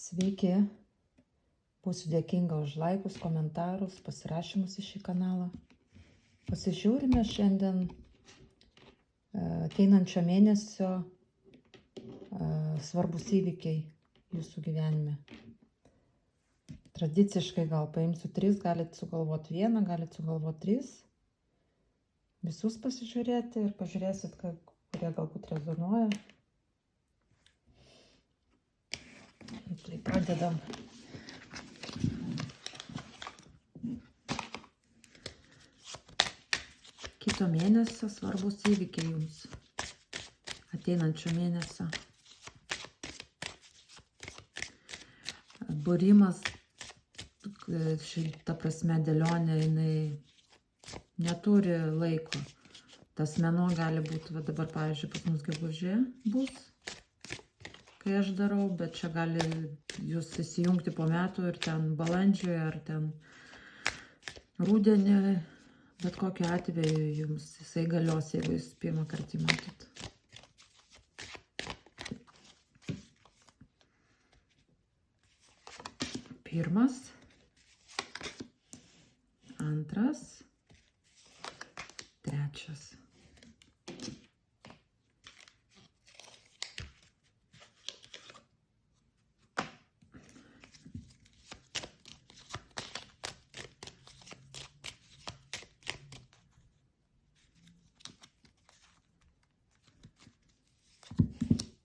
Sveiki, būsiu dėkinga už laikus, komentarus, pasirašymus į šį kanalą. Pasižiūrime šiandien ateinančio mėnesio svarbus įvykiai jūsų gyvenime. Tradiciškai gal paimsiu 3, galit sugalvoti 1, galit sugalvoti 3. Visus pasižiūrėti ir pažiūrėsit, kurie galbūt rezonuoja. Tai pradedam. Kito mėnesio svarbus įvykiai jums. Ateinančio mėnesio. Būrimas, šita prasme dėlionė, jinai neturi laiko. Tas mėnuo gali būti, va dabar, pavyzdžiui, pas mus gegužė bus, kai aš darau, bet čia gali jūs įsijungti po metų ir ten balandžiui ar ten rudenį, bet kokiu atveju jums jisai galios, jeigu jūs pirmą kartą matot. Pirmas, antras, trečias.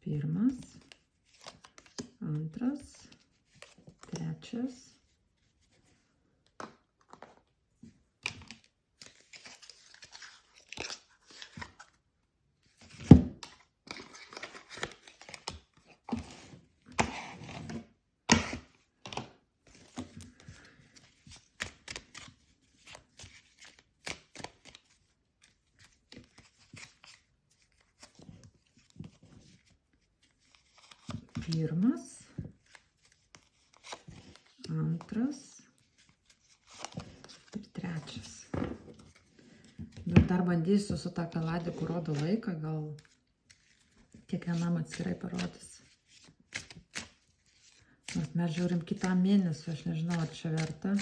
Pirmas, antras, trečias. Pirmas, antras ir trečias. Bet dar bandysiu su tą kaladį, kur rodo laiką, gal kiekvienam atskirai parodys. Nors mes žiūrim kitam mėnesiu, aš nežinau, ar čia verta.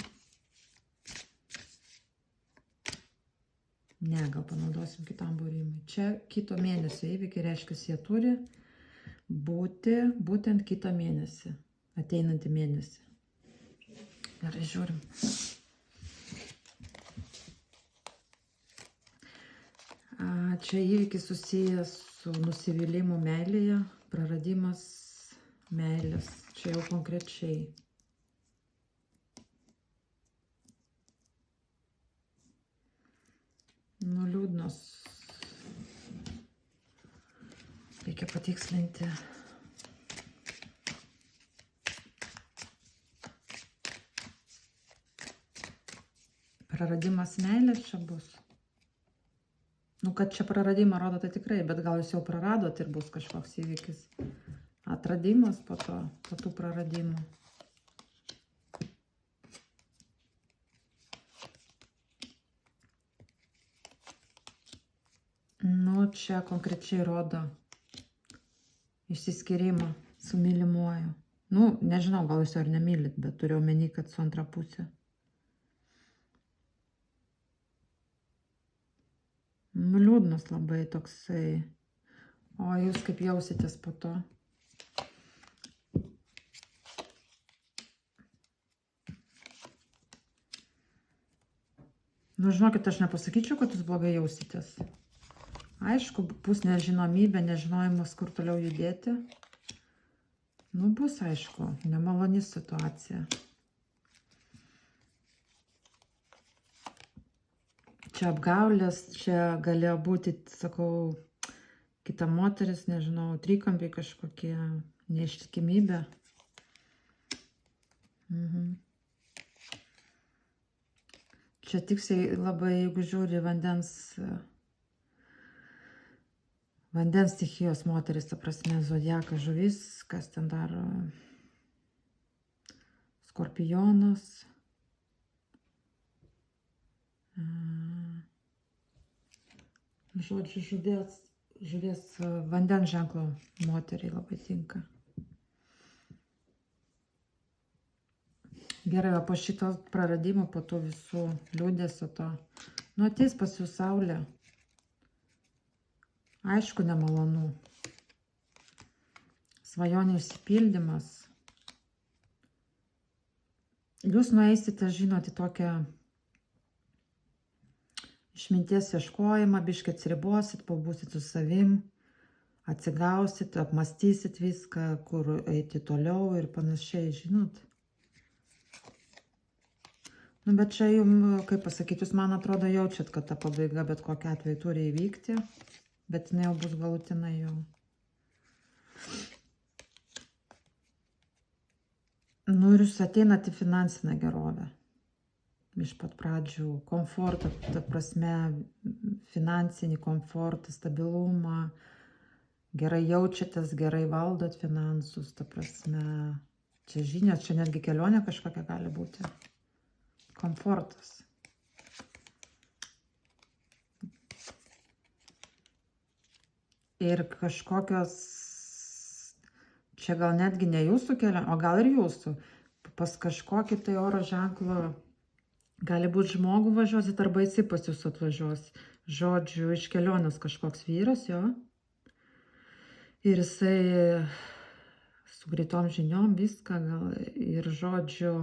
Ne, gal panaudosim kitam būrimui. Čia kito mėnesio įvykiai, reiškia, jie turi būti būtent kitą mėnesį, ateinantį mėnesį. Gerai, žiūrim. Čia įvykis susijęs su nusivylimu meilėje, praradimas meilės. Čia jau konkrečiai. Liūdnos. Reikia patikslinti. Praradimas meilės čia bus. Kad čia praradimą rodo, tai tikrai, bet gal jūs jau praradot ir bus kažkoks įvykis. Atradimas po tų praradimų. Čia konkrečiai rodo išsiskyrimą su mylimuoju. Nežinau, gal jūs jau ir nemylit, bet turiu omeny, kad su antra pusė. Liūdnas labai toksai. O jūs kaip jausitės po to? Žinokit, aš nepasakyčiau, kad jūs blogai jausitės. Aišku, bus nežinomybė, nežinojimas, kur toliau judėti. Bus, aišku, nemaloni situacija. Čia apgaulės, čia galėjo būti, sakau, kita moteris, nežinau, trikampiai kažkokie, neištikimybė. Čia tiksliai labai, jeigu žiūri vandens stichijos moteris, ta prasme, zodiakas, žuvis, kas ten dar, skorpionas, žodžiu, žuvies vandens ženklo moteriai labai tinka. Gerai, o po šito praradimo, po tų visų liūdėsio to, nu ateis pas jūs saulė. Aišku, nemalonu. Svajonių išsipildymas. Jūs nueisite, žinot, į tokią išminties ieškojimą, biškį atsiribosit, pabūsit su savim, atsigausit, apmastysit viską, kur eiti toliau ir panašiai, žinot. Nu, bet čia jums, kaip pasakyti, jūs man atrodo jaučiat, kad ta pabaiga bet kokia atveju turi įvykti, bet jinai jau bus galutinai jau. Nu ir jūs ateinat į finansinę gerovę. Iš pat pradžių komfortą, ta prasme, finansinį komfortą, stabilumą, gerai jaučiatės, gerai valdot finansus, ta prasme, čia žinios, čia netgi kelionė kažkokia gali būti. Komfortas. Ir kažkokios, čia gal netgi ne jūsų kelionė, o gal ir jūsų, pas kažkokį tai oro ženklą, gali būti žmogų važiuosit arba jisai pas jūs atvažiuos. Žodžiu, iš kelionės kažkoks vyras, jo. Ir jisai su greitom žiniom viską gal ir žodžiu.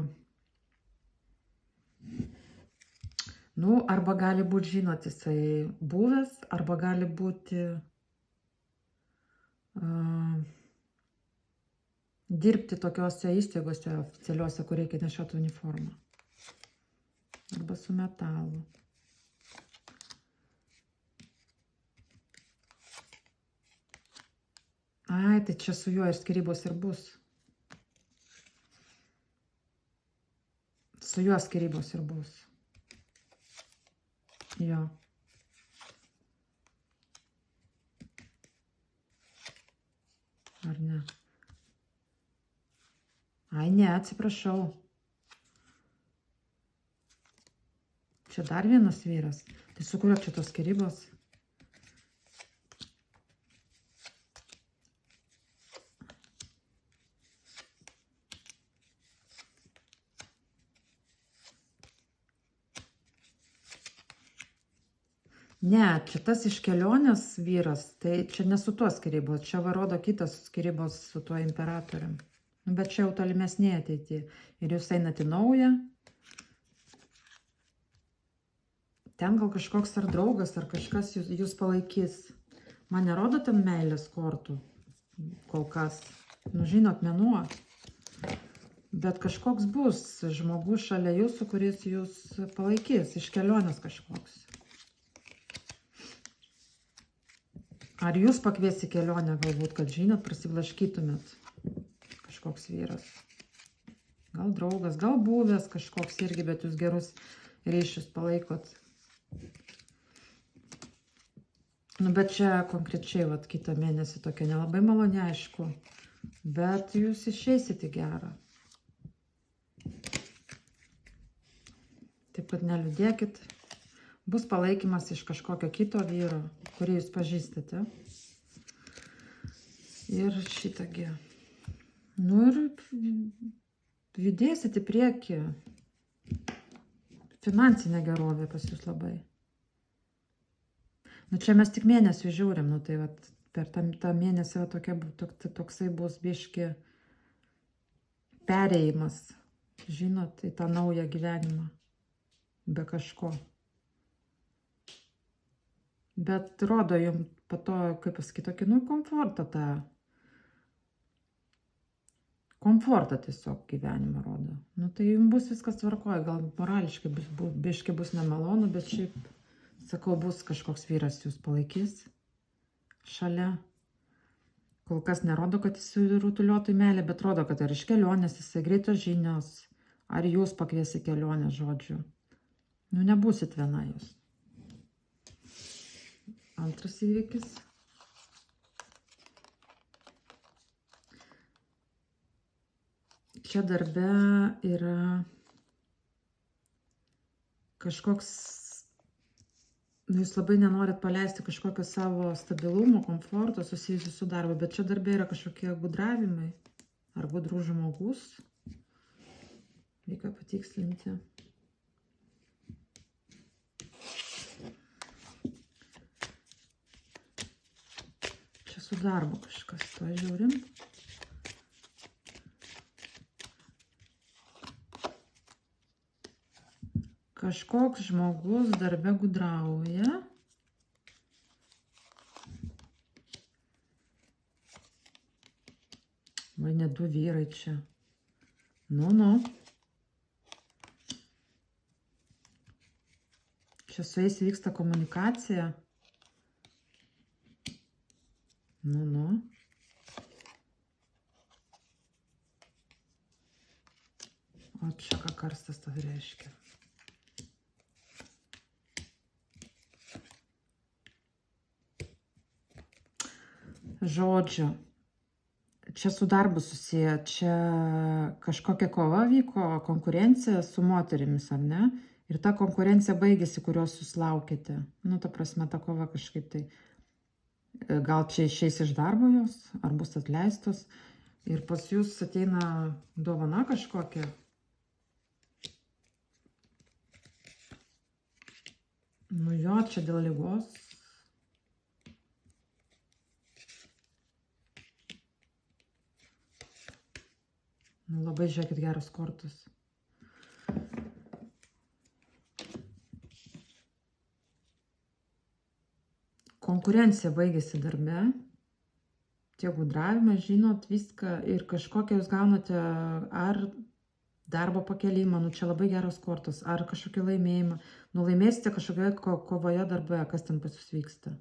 Nu, arba gali būti, žinot, jisai buvęs, arba gali būti dirbti tokiose įstaigose oficialiuose, kur reikia nešioti uniformą. Arba su metalu. Ai, tai čia su juo ir skyrybos ir bus. Su juo skyrybos ir bus. Jo. Ar ne? Ai, ne, atsiprašau. Čia dar vienas vyras. Tai su kurio čia tos skyrybos? Ne, čia tas iš kelionės vyras, tai čia ne su tuo skyrybos, čia varodo kitas skyrybos su tuo imperatorium. Bet čia jau tolimesnė ateity. Ir jūs einate naują. Ten gal kažkoks ar draugas, ar kažkas jūs palaikys. Man nerodo ten meilės kortų kol kas. Nu, žinot, mėnuo. Bet kažkoks bus žmogus šalia jūsų, kuris jūs palaikys. Iš kelionės kažkoks. Ar jūs pakvies į kelionę galbūt, kad žinot, prasiblaškytumėt kažkoks vyras. Gal draugas, gal buvęs kažkoks irgi, bet jūs gerus ryšius palaikot. Nu, bet čia konkrečiai, vat, kitą mėnesį tokia nelabai maloni, aišku. Bet jūs išeisit į gerą. Taip pat neliūdėkit. Bus palaikymas iš kažkokio kito vyro, kurį jūs pažįstate. Ir šitągi. Nu ir judėsit į priekį. Finansinė gerovė pas jūs labai. Nu čia mes tik mėnesių žiūrim, nu tai vat, per tą mėnesį toksai bus biški perėjimas, žinot, į tą naują gyvenimą. Be kažko. Bet rodo jums po to, kaip pasakyti, tokį, nu, komfortą tą. Komfortą tiesiog gyvenimą rodo. Nu, tai jums bus viskas tvarkoja. Gal morališkai biškai bus nemalonu, bet šiaip, sakau, bus kažkoks vyras jūs palaikys šalia. Kol kas nerodo, kad jis rutuliotų į meilę, bet rodo, kad ar iš kelionės, jisai greitos žinios, ar jūs pakviesi kelionę, žodžiu. Nu, nebūsit viena jūs. Antras įvykis. Čia darbe yra kažkoks, nu, jūs labai nenorit paleisti kažkokio savo stabilumo, komforto susijusiu su darbu, bet čia darbe yra kažkokie gudravimai ar gudrų žmogus. Reikia patikslinti. Čia su darbu kažkas, to žiūrim. Kažkoks žmogus darbe gudrauja. Va, ne du vyrai čia. Nu. Čia su jais vyksta komunikacija. Nu. O čia ką karstas tas reiškia. Žodžiu, čia su darbu susiję, čia kažkokia kova vyko, konkurencija su moterimis, ar ne? Ir ta konkurencija baigėsi, kurios jūs laukėte. Nu, ta prasme, ta kova kažkaip tai, gal čia išeis iš darbo jos, ar bus atleistos. Ir pas jūs ateina dovana kažkokia. Nu jo, čia dėl ligos. Nu, labai žiūrėkit geros kortos. Konkurencija baigėsi darbe. Tie gudravimai, žinot, viską. Ir kažkokią jūs gaunate ar darbo pakelimą, nu čia labai geros kortos, ar kažkokį laimėjimą. Nu laimėsite kažkokioje kovoje darbe, kas ten pas jūs vyksta.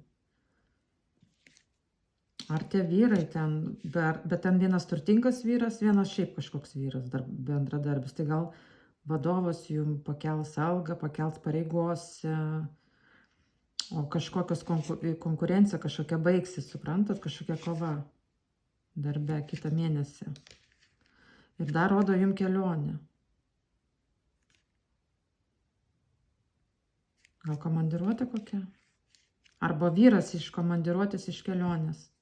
Ar tie vyrai ten, bet ten vienas turtingas vyras, vienas šiaip kažkoks vyras, bendradarbis. Tai gal vadovas jums pakels algą, pakels pareigose, o kažkokios konkurencija kažkokia baigsis, suprantat, kažkokia kova darbe kitą mėnesį. Ir dar rodo jums kelionę. Gal komandiruotė kokia? Arba vyras iš komandiruotės, iš kelionės.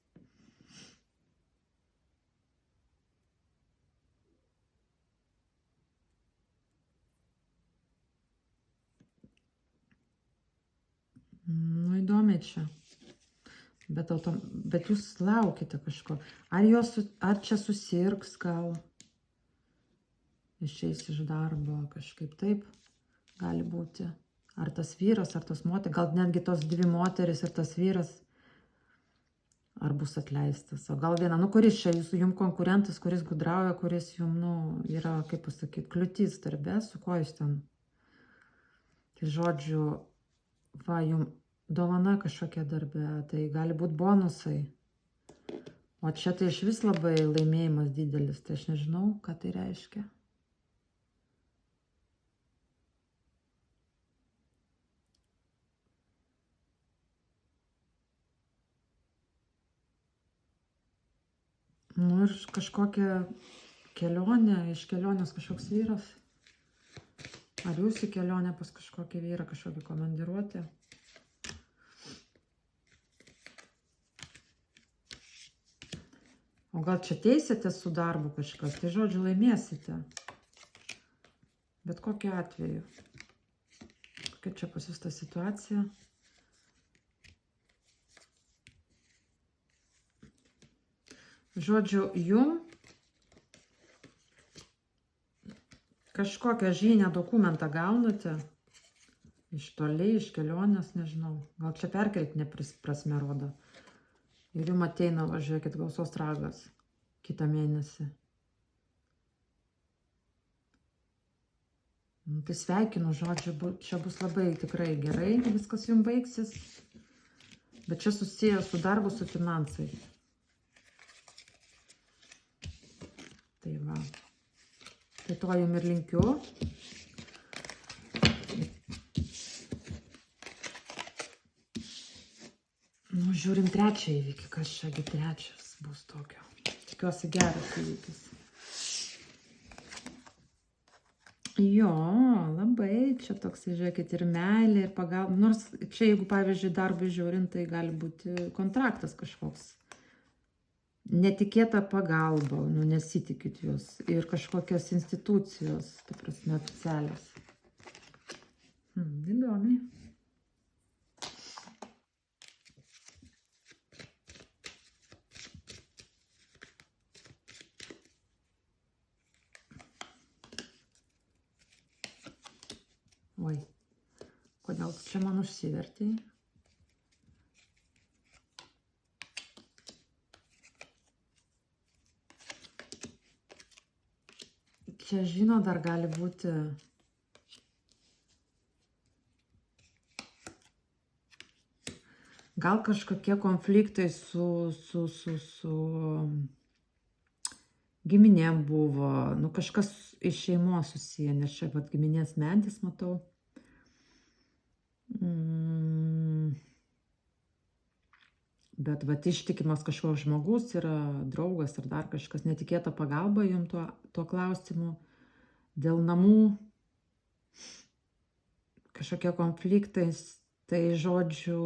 Nu, įdomiai čia. Bet jūs laukite kažko. Ar čia susirgs gal? Išeis iš darbo kažkaip taip gali būti. Ar tas vyras, ar tos moteris, gal netgi tos dvi moteris ir tas vyras, ar bus atleistas. O gal viena, nu kuris čia jums konkurentas, kuris gudrauja, kuris jums, nu, yra, kaip pasakyti, kliūtis darbe, su kuo jūs ten. Tai žodžiu, va, jums dovana kažkokia darbe, tai gali būti bonusai. O čia tai iš vis labai laimėjimas didelis, tai aš nežinau, ką tai reiškia. Nu ir kažkokia kelionė, iš kelionės kažkoks vyras. Ar jūs į kelionę pas kažkokį vyrą, kažkokį komandiruotę? O gal čia teisėte su darbu kažkas, tai žodžiu laimėsite. Bet kokiu atveju. Kokia čia pas jūs ta situacija? Žodžiu, jum kažkokią žinią dokumentą gaunate. Iš toli, iš kelionės, nežinau. Gal čia perkeltinė prasme rodo. Ir jums ateina, važiuokit, gausos ragas kitą mėnesį. Tai sveikinu, žodžiu, čia bus labai tikrai gerai, viskas jums baigsis. Bet čia susiję su darbu, su finansais. Tai va. Tai to jums ir linkiu. Nu, žiūrim trečią įvykį, kas čiagi trečias bus tokio. Tikiuosi geras įvykis. Jo, labai čia toks, žiūrėkit, ir meilė, ir pagalba. Nors čia, jeigu, pavyzdžiui, darbą žiūrint, tai gali būti kontraktas kažkoks. netikėta pagalba, nu nesitikit jūs. Ir kažkokios institucijos, ta prasme, oficialios. Įdomiai. Oi, kodėl tu čia man užsivertei? Čia, žinot, dar gali būti gal kažkokie konfliktai su giminėm buvo, nu kažkas iš šeimos susiję, nes čia vat giminės medis matau. Bet vat ištikimas kažkoks žmogus yra draugas ar dar kažkas, netikėta pagalba jums tuo klausimu. Dėl namų kažkokie konfliktai, tai žodžiu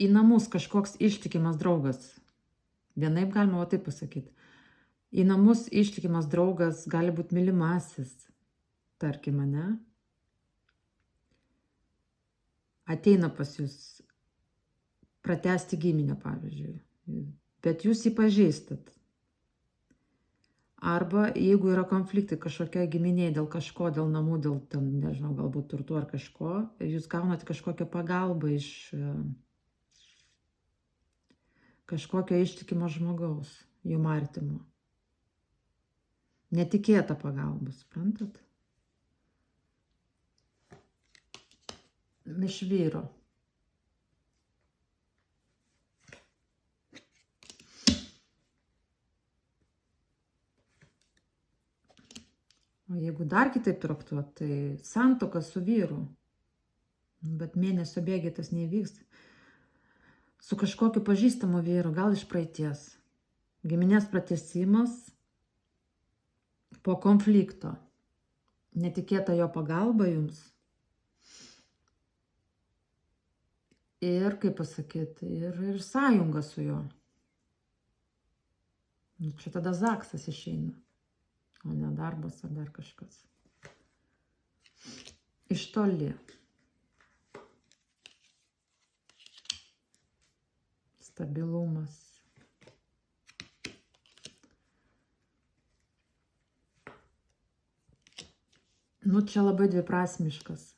į namus kažkoks ištikimas draugas. Vienaip galima va taip pasakyti. Į namus ištikimas draugas gali būti mylimasis, tarkim, ne? Ateina pas jūs pratęsti giminę, pavyzdžiui, bet jūs jį pažįstat. Arba jeigu yra konfliktai kažkokia giminė dėl kažko, dėl namų, dėl, ten, nežinau, galbūt turtų ar kažko, jūs gaunate kažkokią pagalbą iš kažkokio ištikimo žmogaus, jum artimo. Netikėta pagalba, suprantat? Iš vyro. O jeigu dar kitaip traktuot, tai santuoka su vyru. Bet mėnesio bėgy tas nevyks. Su kažkokiu pažįstamu vyru, gal iš praeities. Giminės pratęsimas po konflikto. Netikėta jo pagalba jums. Ir, kaip pasakyti, ir sąjunga su juo. Čia tada zaksas išeina, o ne darbas ar dar kažkas. Iš toli. Stabilumas. Nu, čia labai dviprasmiškas.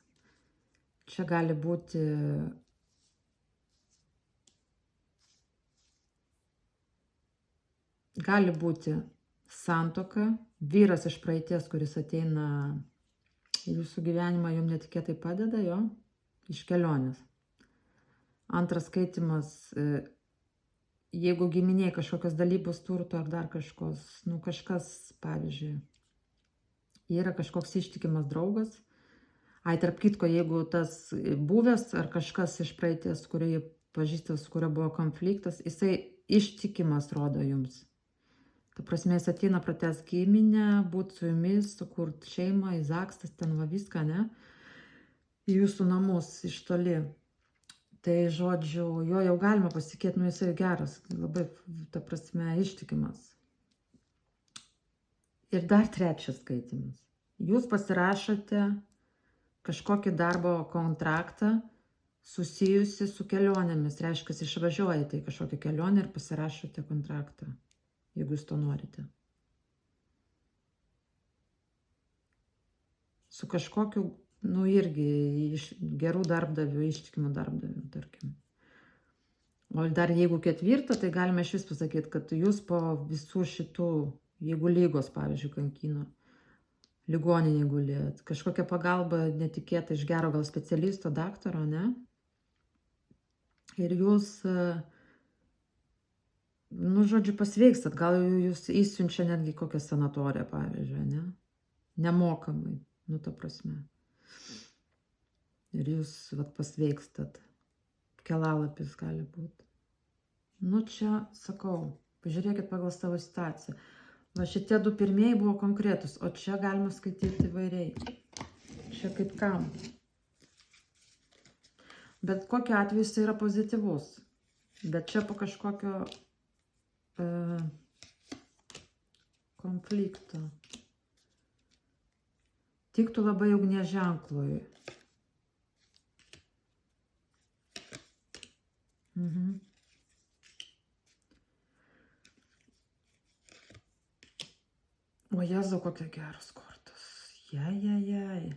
Čia gali būti santuoka, vyras iš praeities, kuris ateina į jūsų gyvenimą, jums netikėtai padeda, jo, iš kelionės. Antras skaitimas, jeigu giminiai kažkokios dalybos turto ar dar kažkos, nu kažkas, pavyzdžiui, yra kažkoks ištikimas draugas. Tarp kitko, jeigu tas buvęs ar kažkas iš praeities, kurį pažįstas, su kurio buvo konfliktas, jisai ištikimas rodo jums. Ta prasme, jis ateina pratęs giminę, būti su jumis, sukurt šeimą, įzakstas, ten va viską, ne? Į jūsų namus iš toli. Tai žodžiu, jo jau galima pasitikėti, nu jisai geras, labai, ta prasme, ištikimas. Ir dar trečias skaitimas. Jūs pasirašote kažkokį darbo kontraktą susijusi su kelionėmis. Reiškia, išvažiuojate į kažkokią kelionę ir pasirašote kontraktą, jeigu jūs to norite. Su kažkokiu, nu irgi gerų darbdavių, ištikimų darbdavių, tarkim. O dar jeigu ketvirtą, tai galime iš vis pasakyti, kad jūs po visų šitų, jeigu lygos, pavyzdžiui, kankino, ligoninėje gulėt, kažkokia pagalba netikėta iš gero gal specialisto, daktaro, ne? Ir jūs, nu, žodžiu, pasveikstat, gal jūs įsiunčia netgi kokią sanatoriją, pavyzdžiui, ne? Nemokamai, nu, ta prasme. Ir jūs, vat, pasveikstat. Kelalapis gali būti. Nu, čia, sakau, pažiūrėkit pagal savo situaciją. Va, šitie du pirmieji buvo konkretus, o čia galima skaityti įvairiai. Čia kaip kam. Bet kokiu atveju jis yra pozityvus. Bet čia po kažkokio konflikto. Tiktų labai ugnies ženklui. O Jėzau, kokie geros kortos. Jai.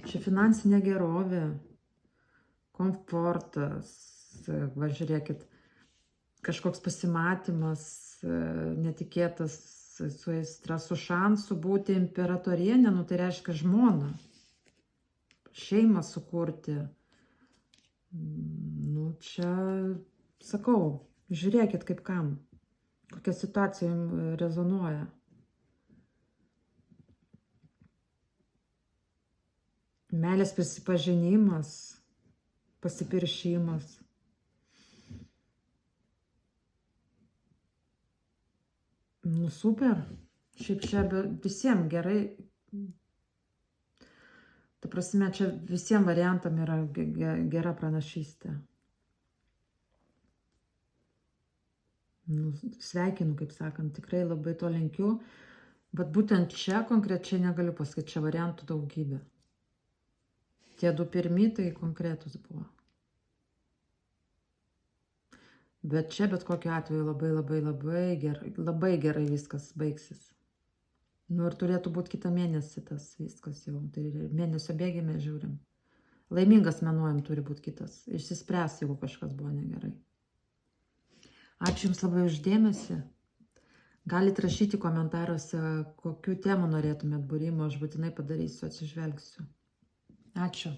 Čia finansinė gerovė, komfortas, va žiūrėkit, kažkoks pasimatymas, netikėtas su aistra, su šansu būti imperatorienė, nu tai reiškia žmoną, šeimą sukurti. Nu čia, sakau, žiūrėkit kaip kam, kokia situacija jums rezonuoja. Meilės prisipažinimas, pasipiršimas. Nu super. Šiaip čia visiems gerai. Ta prasme, čia visiems variantam yra gera pranašystė. Nu, sveikinu, kaip sakant, tikrai labai to linkiu. Bet būtent čia konkrečiai negaliu pasakyti, čia variantų daugybė. Tie du pirmi tai konkretus buvo. Bet čia bet kokiu atveju labai gerai viskas baigsis. Nu ir turėtų būti kitą mėnesį tas viskas jau. Tai mėnesio bėgy mes žiūrim. Laimingas mėnuo turi būti kitas. Išsispręs, jeigu kažkas buvo negerai. Ačiū Jums labai už dėmesį. Galite rašyti komentaruose, kokių temų norėtumėt būrimo, aš būtinai padarysiu, atsižvelgsiu. Ačiū.